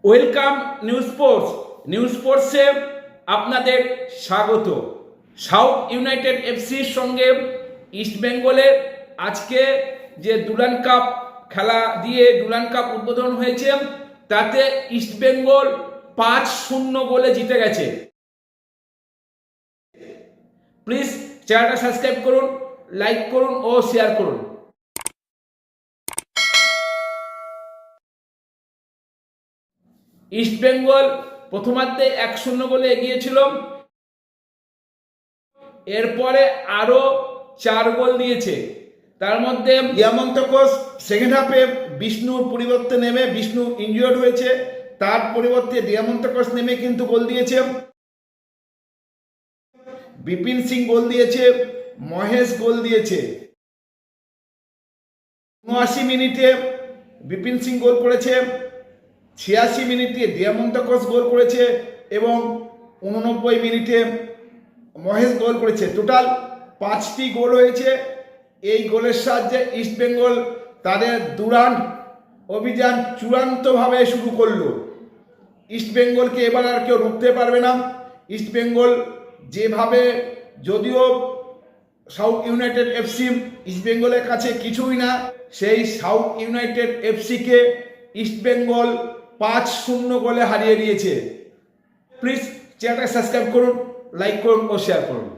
Welcome news স্পোর্টসে আপনাদের স্বাগত। South United এফসির সঙ্গে ইস্টবেঙ্গলের আজকে যে ডুরান্ড কাপ খেলা দিয়ে ডুরান্ড কাপ উদ্বোধন হয়েছে, তাতে ইস্টবেঙ্গল 5-0 গোলে জিতে গেছে। প্লিজ চ্যানেলটা সাবস্ক্রাইব করুন, লাইক করুন ও শেয়ার করুন। ইস্টবেঙ্গল প্রথমার্ধে 1-0 গোলে এগিয়েছিল, এরপরে আরো 4 গোল দিয়েছে। তার মধ্যে দিয়ামন্তকোস সেকেন্ড হাফে বিষ্ণুর পরিবর্তে নেমে, বিষ্ণু ইনজিওর্ড হয়েছে, তার পরিবর্তে দিয়ামন্তকোস নেমে কিন্তু গোল দিয়েছে। বিপিন সিং গোল দিয়েছে, মহেশ গোল দিয়েছে। 79 মিনিটে বিপিন সিং গোল করেছে, 86 মিনিটে দিয়ামন্তকোস গোল করেছে এবং 89 মিনিটে মহেশ গোল করেছে। টোটাল 5টি গোল হয়েছে। এই গোলের সাহায্যে ইস্টবেঙ্গল তাদের ডুরান্ড অভিযান চূড়ান্তভাবে শুরু করলো। ইস্টবেঙ্গলকে এবার আর কেউ রুখতে পারবে না। ইস্টবেঙ্গল যেভাবে, যদিও সাউথ ইউনাইটেড এফসি ইস্টবেঙ্গলের কাছে কিছুই না, সেই সাউথ ইউনাইটেড এফসিকে ইস্টবেঙ্গল 5-0 গোলে হারিয়ে দিয়েছে। প্লিজ চ্যানেলটা সাবস্ক্রাইব করুন, লাইক করুন ও শেয়ার করুন।